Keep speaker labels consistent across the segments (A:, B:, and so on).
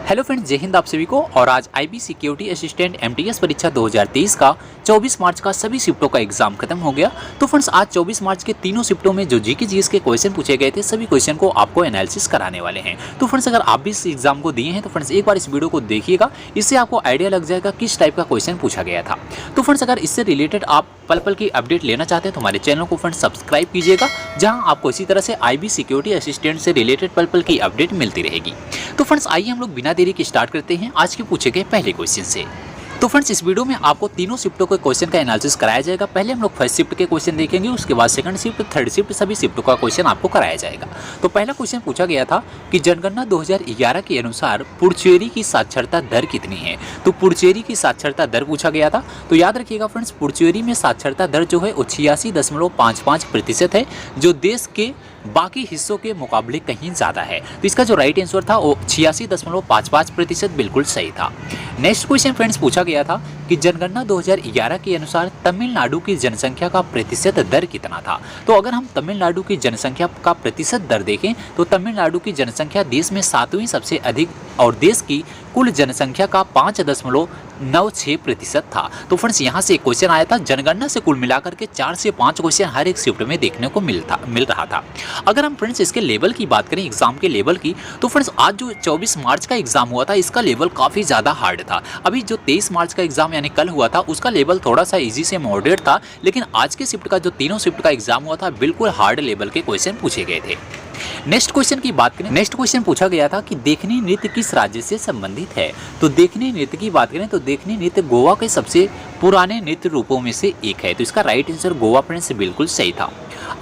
A: Hello friends, जय हिंद आप सभी को। और आज आईबी सिक्योरिटी असिस्टेंट एमटीएस परीक्षा 2023 का 24 मार्च का सभी शिफ्टों का एग्जाम खत्म हो गया। तो फ्रेंड्स आज 24 मार्च के तीनों शिफ्टों में जो जीके जीएस के क्वेश्चन पूछे गए थे, सभी क्वेश्चन को आपको एनालिसिस कराने वाले हैं। तो फ्रेंड्स अगर आप भी इस एग्जाम को दिए हैं तो फ्रेंड्स एक बार इस वीडियो को देखिएगा, इससे आपको आइडिया लग जाएगा किस टाइप का क्वेश्चन पूछा गया था। तो फ्रेंड्स अगर इससे रिलेटेड आप पल पल की अपडेट लेना चाहते हैं तो हमारे चैनल को फ्रेंड्स सब्सक्राइब कीजिएगा, जहां आपको इसी तरह से आईबी सिक्योरिटी असिस्टेंट से रिलेटेड पल पल की अपडेट मिलती रहेगी। तो फ्रेंड्स आइए हम लोग बिना देरी के स्टार्ट करते हैं आज के पूछे गए पहले क्वेश्चन से। तो फ्रेंड्स इस वीडियो में आपको तीनों शिफ्टों के क्वेश्चन का एनालिसिस कराया जाएगा। पहले हम लोग फर्स्ट शिफ्ट के क्वेश्चन देखेंगे, उसके बाद सेकंड शिफ्ट, थर्ड शिफ्ट, सभी शिफ्टों का क्वेश्चन आपको कराया जाएगा। तो पहला क्वेश्चन पूछा गया था कि जनगणना 2011 के अनुसार पुडुचेरी की साक्षरता दर कितनी है। तो पुडुचेरी की साक्षरता दर पूछा गया था। तो याद रखिएगा फ्रेंड्स, पुडुचेरी में साक्षरता दर जो है वो 86.55% है, जो देश के बाकी हिस्सों के मुकाबले कहीं ज़्यादा है। तो इसका जो राइट आंसर था वो 86.55% बिल्कुल सही था। नेक्स्ट क्वेश्चन फ्रेंड्स पूछा गया था कि जनगणना 2011 के अनुसार तमिलनाडु की जनसंख्या का प्रतिशत दर कितना था। तो अगर हम तमिलनाडु की जनसंख्या का प्रतिशत दर देखें तो तमिलनाडु की जनसंख्या देश में 7वीं सबसे अधिक और देश की कुल जनसंख्या का 5.96% था। तो फ्रेंड्स यहाँ से एक क्वेश्चन आया था, जनगणना से कुल मिलाकर के 4 से 5 क्वेश्चन हर एक शिफ्ट में देखने को मिल रहा था। अगर हम फ्रेंड्स इसके लेवल की बात करें, एग्जाम के लेवल की, तो फ्रेंड्स आज जो 24 मार्च का एग्जाम हुआ था इसका लेवल काफ़ी ज़्यादा हार्ड था। अभी जो 23 मार्च का एग्जाम यानी कल हुआ था उसका लेवल थोड़ा सा इजी से मॉडरेट था, लेकिन आज के शिफ्ट का जो तीनों शिफ्ट का एग्जाम हुआ था बिल्कुल हार्ड लेवल के क्वेश्चन पूछे गए थे। नेक्स्ट क्वेश्चन की बात करें, नेक्स्ट क्वेश्चन पूछा गया था कि देखनी नृत्य किस राज्य से संबंधित है। तो देखनी नृत्य की बात करें तो देखनी नृत्य गोवा के सबसे पुराने नृत्य रूपों में से एक है। तो इसका राइट आंसर गोवा फ्रेंड्स बिल्कुल सही था।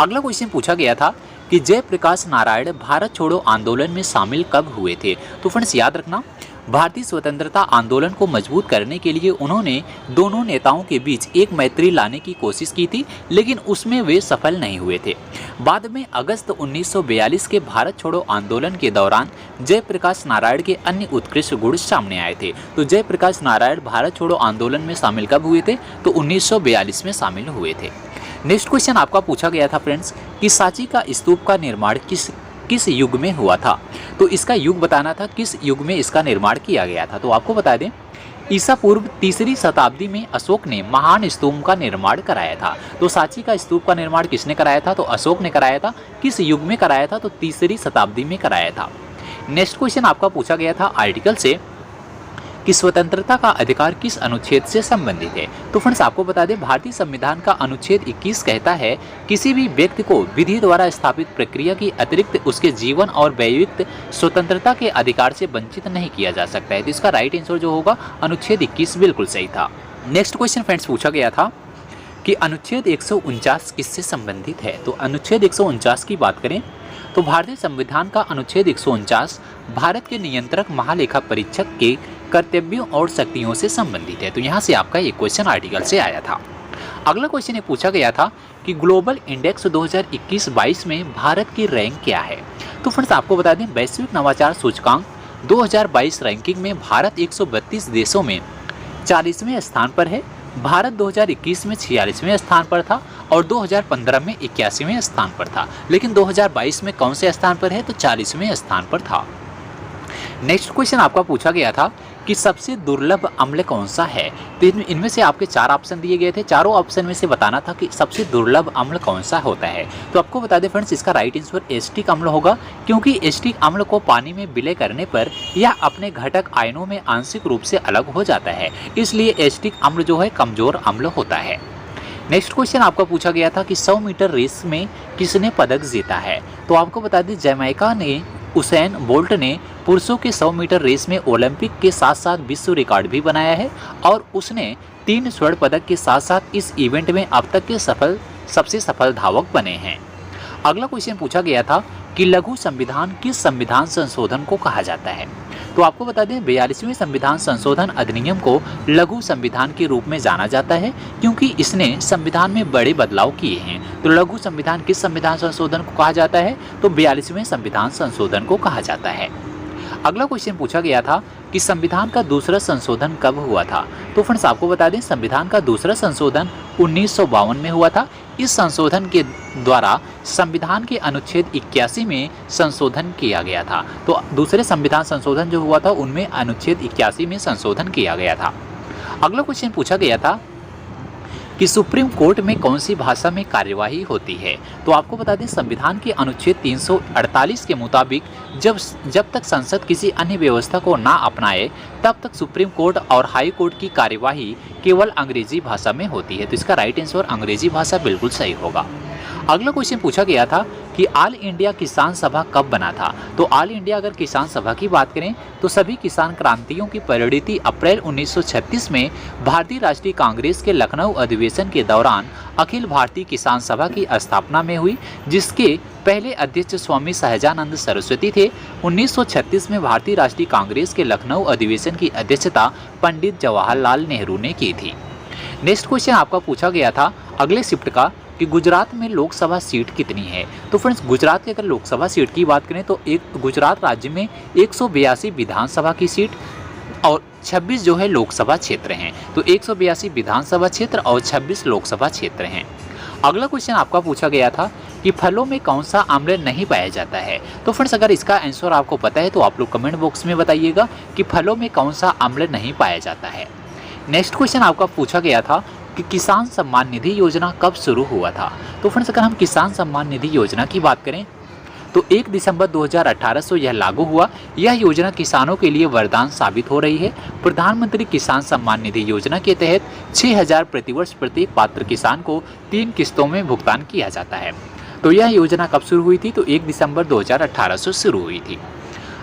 A: अगला क्वेश्चन पूछा गया था कि जयप्रकाश नारायण भारत छोड़ो आंदोलन में शामिल कब हुए थे। तो फ्रेंड्स याद रखना, भारतीय स्वतंत्रता आंदोलन को मजबूत करने के लिए उन्होंने दोनों नेताओं के बीच एक मैत्री लाने की कोशिश की थी, लेकिन उसमें वे सफल नहीं हुए थे। बाद में अगस्त 1942 के भारत छोड़ो आंदोलन के दौरान जयप्रकाश नारायण के अन्य उत्कृष्ट गुण सामने आए थे। तो जयप्रकाश नारायण भारत छोड़ो आंदोलन में शामिल कब हुए थे? तो 1942 में शामिल हुए थे। नेक्स्ट क्वेश्चन आपका पूछा गया था फ्रेंड्स कि सांची का स्तूप का निर्माण किस युग में हुआ था। तो इसका युग बताना था, किस युग में इसका निर्माण किया गया था। तो आपको बता दें, ईसा पूर्व 3री शताब्दी में अशोक ने महान स्तूप का निर्माण कराया था। तो सांची का स्तूप का निर्माण किसने कराया था? तो अशोक ने कराया था। किस युग में कराया था? तो 3री शताब्दी में कराया था। नेक्स्ट क्वेश्चन आपका पूछा गया था आर्टिकल से कि स्वतंत्रता का अधिकार किस अनुच्छेद से संबंधित है। तो फ्रेंड्स आपको बता दें, भारतीय संविधान का अनुच्छेद 21 कहता है किसी भी व्यक्ति को विधि द्वारा स्थापित प्रक्रिया की अतिरिक्त उसके जीवन और वैयक्तिक स्वतंत्रता के अधिकार से वंचित नहीं किया जा सकता है। तो इसका राइट आंसर जो होगा अनुच्छेद 21 बिल्कुल सही था। नेक्स्ट क्वेश्चन फ्रेंड्स पूछा गया था कि अनुच्छेद 149 किससे संबंधित है। तो अनुच्छेद 149 की बात करें तो भारतीय संविधान का अनुच्छेद 149 भारत के नियंत्रक महालेखा परीक्षक के कर्तव्यों और शक्तियों से संबंधित है। तो यहाँ से आपका एक क्वेश्चन आर्टिकल से आया था। अगला क्वेश्चन ये पूछा गया था कि ग्लोबल इंडेक्स 2021-22 में भारत की रैंक क्या है। तो फ्रेंड्स आपको बता दें, वैश्विक नवाचार सूचकांक 2022 रैंकिंग में भारत 132 देशों में 40वें स्थान पर है। भारत 2021 में 46वें स्थान पर था और 2015 में 81वें स्थान पर था, लेकिन 2022 में कौन से स्थान पर है? तो 40वें स्थान पर था। नेक्स्ट क्वेश्चन आपका पूछा गया था कि सबसे दुर्लभ अम्ल कौन सा है। तो इनमें से आपके 4 ऑप्शन दिए गए थे, चारों ऑप्शन में से बताना था कि सबसे दुर्लभ अम्ल कौन सा होता है। तो आपको बता दें फ्रेंड्स, इसका राइट आंसर एसिटिक अम्ल होगा, क्योंकि एसिटिक अम्ल को पानी में विलय करने पर यह अपने घटक आयनों में आंशिक रूप से अलग हो जाता है, इसलिए एसिटिक अम्ल जो है कमजोर अम्ल होता है। नेक्स्ट क्वेश्चन आपका पूछा गया था कि 100 मीटर रेस में किसने पदक जीता है। तो आपको बता दें, जमैका ने उसेन बोल्ट ने पुरुषों के 100 मीटर रेस में ओलंपिक के साथ साथ विश्व रिकॉर्ड भी बनाया है और उसने 3 स्वर्ण पदक के साथ साथ इस इवेंट में अब तक के सबसे सफल धावक बने हैं। अगला क्वेश्चन पूछा गया था कि लघु संविधान किस संविधान संशोधन को कहा जाता है। तो आपको बता दें, 42वें संविधान संशोधन अधिनियम को लघु संविधान के रूप में जाना जाता है, क्योंकि इसने संविधान में बड़े बदलाव किए हैं। तो लघु संविधान किस संविधान संशोधन को कहा जाता है? तो 42वें संविधान संशोधन को कहा जाता है। अगला क्वेश्चन पूछा गया था कि संविधान का दूसरा संशोधन कब हुआ था। तो फ्रेंड्स आपको बता दें संविधान का दूसरा संशोधन 1952 में हुआ था। इस संशोधन के द्वारा संविधान के अनुच्छेद 81 में संशोधन किया गया था। तो दूसरे संविधान संशोधन जो हुआ था उनमें अनुच्छेद 81 में संशोधन किया गया था। अगला क्वेश्चन पूछा गया था कि सुप्रीम कोर्ट में कौन सी भाषा में कार्यवाही होती है। तो आपको बता दें संविधान के अनुच्छेद 348 के मुताबिक जब तक संसद किसी अन्य व्यवस्था को ना अपनाए तब तक सुप्रीम कोर्ट और हाई कोर्ट की कार्यवाही केवल अंग्रेजी भाषा में होती है। तो इसका राइट आंसर अंग्रेजी भाषा बिल्कुल सही होगा। अगला क्वेश्चन पूछा गया था कि ऑल इंडिया किसान सभा कब बना था। तो ऑल इंडिया अगर किसान सभा की बात करें तो सभी किसान क्रांतियों की परिणति अप्रैल 1936 में भारतीय राष्ट्रीय कांग्रेस के लखनऊ अधिवेशन के दौरान अखिल भारतीय किसान सभा की स्थापना में हुई, जिसके पहले अध्यक्ष स्वामी सहजानंद सरस्वती थे। 1936 में भारतीय राष्ट्रीय कांग्रेस के लखनऊ अधिवेशन की अध्यक्षता पंडित जवाहरलाल नेहरू ने की थी। नेक्स्ट क्वेश्चन आपका पूछा गया था अगले शिफ्ट का कि गुजरात में लोकसभा सीट कितनी है। तो फ्रेंड्स गुजरात की अगर लोकसभा सीट की बात करें तो एक गुजरात राज्य में 182 विधानसभा की सीट और 26 जो है लोकसभा क्षेत्र हैं। तो 182 विधानसभा क्षेत्र और 26 लोकसभा क्षेत्र हैं। अगला क्वेश्चन आपका पूछा गया था कि फलों में कौन सा आम्ल नहीं पाया जाता है। तो फ्रेंड्स अगर इसका आंसर आपको पता है तो आप लोग कमेंट बॉक्स में बताइएगा कि फलों में कौन सा आम्ल नहीं पाया जाता है। नेक्स्ट क्वेश्चन आपका पूछा गया था कि किसान सम्मान निधि योजना कब शुरू हुआ था। तो फ्रेंड्स अगर हम किसान सम्मान निधि योजना की बात करें तो 1 दिसंबर 2018 से यह लागू हुआ। यह योजना किसानों के लिए वरदान साबित हो रही है। प्रधानमंत्री किसान सम्मान निधि योजना के तहत 6,000 प्रतिवर्ष प्रत्येक पात्र किसान को 3 किस्तों में भुगतान किया जाता है। तो यह योजना कब शुरू हुई थी। तो 1 दिसंबर 2018 से शुरू हुई थी।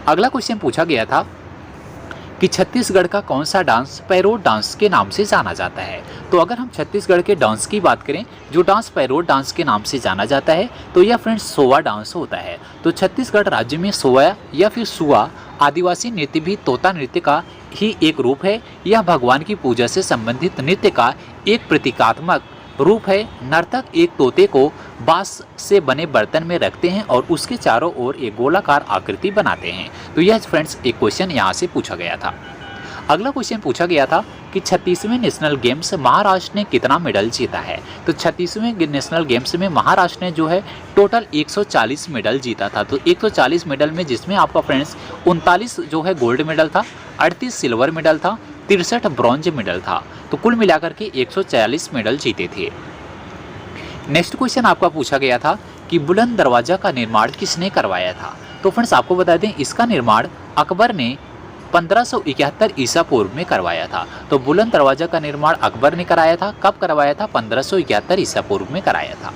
A: अगला क्वेश्चन पूछा गया था कि छत्तीसगढ़ का कौन सा डांस पैरोट डांस के नाम से जाना जाता है। तो अगर हम छत्तीसगढ़ के डांस की बात करें जो डांस पैरोट डांस के नाम से जाना जाता है तो यह फ्रेंड्स सोवा डांस होता है। तो छत्तीसगढ़ राज्य में सोवा या फिर सुआ आदिवासी नृत्य भी तोता नृत्य का ही एक रूप है। यह भगवान की पूजा से संबंधित नृत्य का एक प्रतीकात्मक रूप है। नर्तक एक तोते को बांस से बने बर्तन में रखते हैं और उसके चारों ओर एक गोलाकार आकृति बनाते हैं। तो यह फ्रेंड्स एक क्वेश्चन यहाँ से पूछा गया था। अगला क्वेश्चन पूछा गया था कि 36वें नेशनल गेम्स महाराष्ट्र ने कितना मेडल जीता है। तो 36वें नेशनल गेम्स में महाराष्ट्र ने जो है टोटल 140 मेडल जीता था। तो 140 मेडल में जिसमें आपका फ्रेंड्स 39 जो है गोल्ड मेडल था, 38 सिल्वर मेडल था, 63 ब्रॉन्ज मेडल था। तो कुल मिलाकर के 140 मेडल जीते थे। नेक्स्ट क्वेश्चन आपका पूछा गया था कि बुलंद दरवाजा का निर्माण किसने करवाया था। तो फ्रेंड्स आपको बता दें इसका निर्माण अकबर ने 1571 ईसा पूर्व में करवाया था। तो बुलंद दरवाजा का निर्माण अकबर ने कराया था। कब करवाया था। 1571 ईसा पूर्व में कराया था।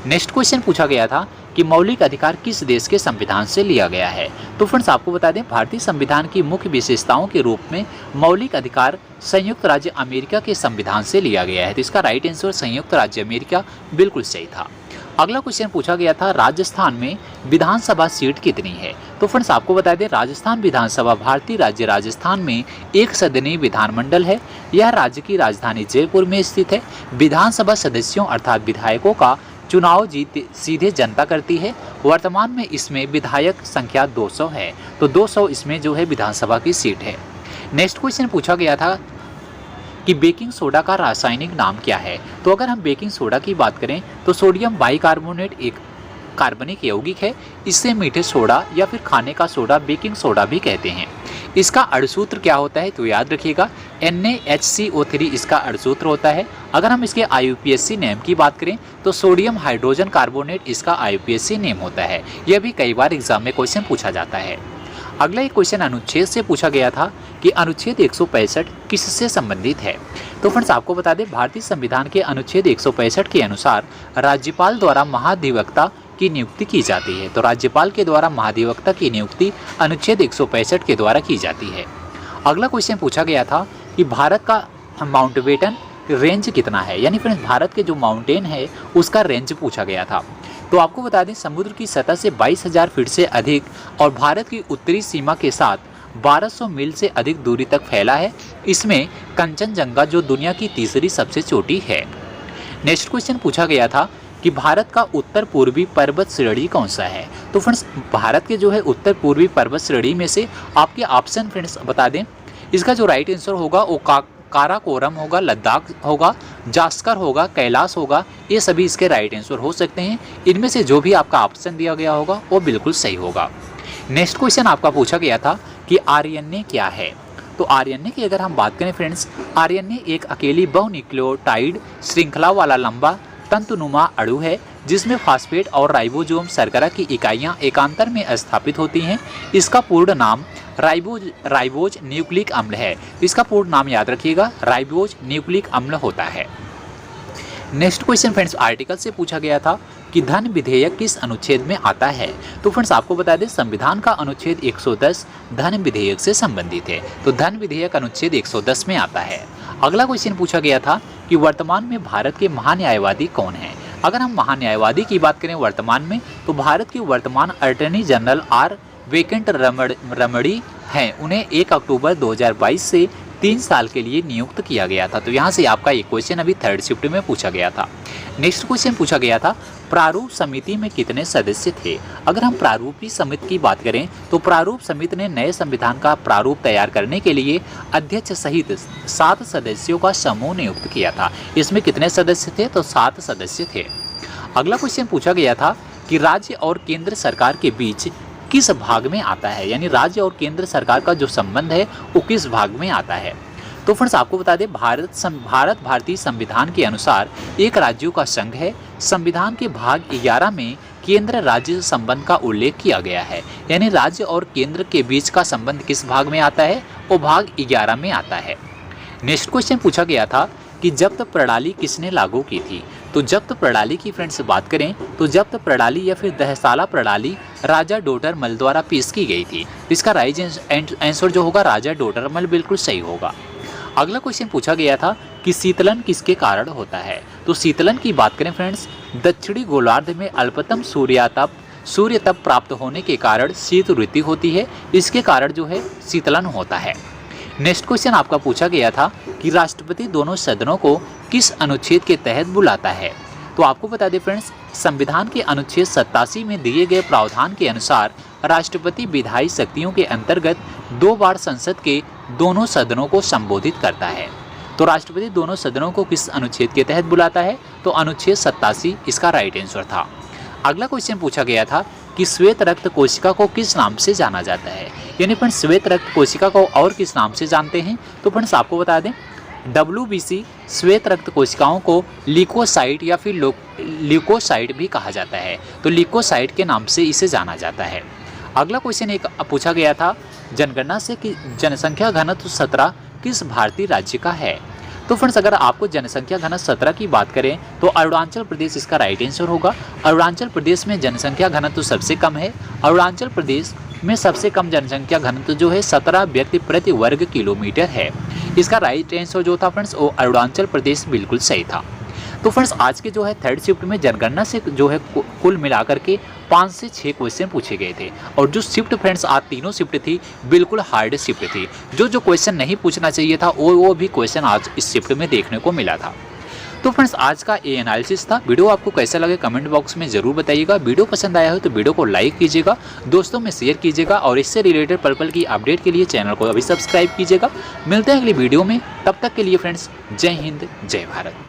A: नेक्स्ट क्वेश्चन पूछा गया था कि मौलिक अधिकार किस देश के संविधान से लिया गया है। तो फ्रेंड्स आपको बता दें भारतीय संविधान की मुख्य विशेषताओं के रूप में मौलिक अधिकार संयुक्त राज्य अमेरिका के संविधान से लिया गया है। तो इसका राइट आंसर संयुक्त राज्य अमेरिका बिल्कुल सही था। अगला क्वेश्चन पूछा गया था राजस्थान में विधानसभा सीट कितनी है। तो फ्रेंड्स आपको बता दें राजस्थान विधानसभा भारतीय राज्य राजस्थान में एक सदनीय विधानमंडल है। यह राज्य की राजधानी जयपुर में स्थित है। विधानसभा सदस्यों अर्थात विधायकों का चुनाव सीधे जनता करती है। वर्तमान में इसमें विधायक संख्या 200 है। तो 200 इसमें जो है विधानसभा की सीट है। नेक्स्ट क्वेश्चन पूछा गया था कि बेकिंग सोडा का रासायनिक नाम क्या है। तो अगर हम बेकिंग सोडा की बात करें तो सोडियम बाइकार्बोनेट एक कार्बनिक यौगिक है। इससे मीठे सोडा या फिर खाने का सोडा बेकिंग सोडा भी कहते हैं। इसका अणुसूत्र क्या होता है। तो याद रखिएगा NaHCO3 इसका अणुसूत्र होता है। अगर हम इसके IUPAC नेम की बात करें तो सोडियम हाइड्रोजन कार्बोनेट इसका IUPAC नेम होता है। यह भी कई बार एग्जाम में क्वेश्चन पूछा जाता है। अगला एक क्वेश्चन अनुच्छेद से पूछा गया था कि अनुच्छेद 165 किससे संबंधित है। तो फ्रेंड्स आपको बता दें भारतीय संविधान के अनुच्छेद 165 के अनुसार राज्यपाल द्वारा महाधिवक्ता की नियुक्ति की जाती है। तो राज्यपाल के द्वारा महाधिवक्ता की नियुक्ति अनुच्छेद 165 के द्वारा की जाती है। अगला क्वेश्चन पूछा गया था कि भारत का माउंटबेटन रेंज कितना है, यानी फ्रेंड्स भारत के जो माउंटेन है उसका रेंज पूछा गया था। तो आपको बता दें समुद्र की सतह से 22,000 फीट से अधिक और भारत की उत्तरी सीमा के साथ 1200 मील से अधिक दूरी तक फैला है। इसमें कंचनजंगा जो दुनिया की तीसरी सबसे चोटी है। नेक्स्ट क्वेश्चन पूछा गया था कि भारत का उत्तर पूर्वी पर्वत श्रेणी कौन सा है। तो फ्रेंड्स भारत के जो है उत्तर पूर्वी पर्वत श्रेणी में से आपके ऑप्शन फ्रेंड्स बता दें, इसका जो राइट आंसर होगा वो काराकोरम होगा, लद्दाख होगा, जास्कर होगा, कैलाश होगा, ये सभी इसके राइट आंसर हो सकते हैं। इनमें से जो भी आपका ऑप्शन दिया गया होगा वो बिल्कुल सही होगा। नेक्स्ट क्वेश्चन आपका पूछा गया था कि आरएनए क्या है। तो आरएनए की अगर हम बात करें फ्रेंड्स, आरएनए एक अकेली बहुन्यूक्लियोटाइड श्रृंखला वाला लंबा तंतुनुमा अणु है जिसमें फास्फेट और राइबोसोम शर्करा की इकाइयां एकांतर में स्थापित होती हैं। इसका पूर्ण नाम राइबोज न्यूक्लिक अम्ल है। इसका पूर्ण नाम याद रखिएगा, राइबोज न्यूक्लिक अम्ल होता है। नेक्स्ट क्वेश्चन फ्रेंड्स आर्टिकल से पूछा गया था कि धन विधेयक किस अनुच्छेद में आता है। तो फ्रेंड्स आपको बता दें संविधान का अनुच्छेद 110 धन विधेयक से संबंधित है। तो धन विधेयक अनुच्छेद 110 में आता है। अगला क्वेश्चन पूछा गया था कि वर्तमान में भारत के महान्यायवादी कौन हैं। अगर हम महान्यायवादी की बात करें वर्तमान में, तो भारत के वर्तमान अटॉर्नी जनरल आर वेंकट रमणी हैं। उन्हें 1 अक्टूबर 2022 से 3 साल के लिए नियुक्त किया गया था। तो यहाँ से आपका एक क्वेश्चन अभी थर्ड शिफ्ट में पूछा गया था। नेक्स्ट क्वेश्चन पूछा गया था प्रारूप समिति में कितने सदस्य थे। अगर हम प्रारूपी समिति की बात करें तो प्रारूप समिति ने नए संविधान का प्रारूप तैयार करने के लिए अध्यक्ष सहित 7 सदस्यों का समूह नियुक्त किया था। इसमें कितने सदस्य थे, तो 7 सदस्य थे। अगला क्वेश्चन पूछा गया था कि राज्य और केंद्र सरकार के बीच किस भाग में आता है, यानी राज्य और केंद्र सरकार का जो संबंध है वो किस भाग में आता है। तो फ्रेंड्स आपको बता दें भारत भारतीय संविधान के अनुसार एक राज्यों का संघ है। संविधान के भाग 11 में केंद्र राज्य संबंध का उल्लेख किया गया है, यानी राज्य और केंद्र के बीच का संबंध किस भाग में आता है, वो भाग 11 में आता है। नेक्स्ट क्वेश्चन पूछा गया था कि जब्त प्रणाली किसने लागू की थी। तो जब्त प्रणाली की फ्रेंड्स बात करें तो जब्त प्रणाली या फिर दहसाला प्रणाली राजा डोडरमल द्वारा पेश की गई थी। इसका राइट आंसर जो होगा राजा डोडरमल बिल्कुल सही होगा। अगला क्वेश्चन पूछा गया था कि शीतलन किसके कारण होता है। तो शीतलन की बात करें फ्रेंड्स, दक्षिणी गोलार्ध में अल्पतम सूर्य तप प्राप्त होने के कारण शीत ऋतु होती है। इसके कारण जो है शीतलन होता है। नेक्स्ट क्वेश्चन आपका पूछा गया था कि राष्ट्रपति दोनों सदनों को किस अनुच्छेद के तहत बुलाता है। तो आपको बता दें फ्रेंड्स संविधान के अनुच्छेद 87 में दिए गए प्रावधान के अनुसार राष्ट्रपति विधायी शक्तियों के अंतर्गत 2 बार संसद के दोनों सदनों को संबोधित करता है। तो राष्ट्रपति दोनों सदनों को किस अनुच्छेद के तहत बुलाता है, तो अनुच्छेद 87 इसका राइट आंसर था। अगला क्वेश्चन पूछा गया था कि श्वेत रक्त कोशिका को किस नाम से जाना जाता है, यानी फ्रेंड्स श्वेत रक्त कोशिका को और किस नाम से जानते हैं। तो फ्रेंड्स आपको बता दें WBC श्वेत रक्त कोशिकाओं को ल्यूकोसाइट या फिर ल्यूकोसाइट भी कहा जाता है। तो ल्यूकोसाइट के नाम से इसे जाना जाता है। अगला क्वेश्चन एक पूछा गया था जनगणना से कि जनसंख्या घनत्व 17 किस भारतीय राज्य का है। तो फ्रेंड्स अगर आपको जनसंख्या घनत्व 17 की बात करें तो अरुणाचल प्रदेश इसका राइट आंसर होगा। अरुणाचल प्रदेश में जनसंख्या घनत्व सबसे कम है। अरुणाचल प्रदेश में सबसे कम जनसंख्या घनत्व जो है 17 व्यक्ति प्रति वर्ग किलोमीटर है। इसका राइट आंसर जो था फ्रेंड्स वो अरुणाचल प्रदेश बिल्कुल सही था। तो फ्रेंड्स आज के जो है थर्ड शिफ्ट में जनगणना से जो है कुल मिलाकर के 5 से 6 क्वेश्चन पूछे गए थे। और जो शिफ्ट फ्रेंड्स आज तीनों शिफ्ट थी बिल्कुल हार्ड शिफ्ट थी। जो क्वेश्चन नहीं पूछना चाहिए था वो भी क्वेश्चन आज इस शिफ्ट में देखने को मिला था। तो फ्रेंड्स आज का ये एनालिसिस था। वीडियो आपको कैसा लगे कमेंट बॉक्स में जरूर बताइएगा। वीडियो पसंद आया हो तो वीडियो को लाइक कीजिएगा, दोस्तों में शेयर कीजिएगा और इससे रिलेटेड पर्पल की अपडेट के लिए चैनल को अभी सब्सक्राइब कीजिएगा। मिलते हैं अगली वीडियो में, तब तक के लिए फ्रेंड्स जय हिंद जय भारत।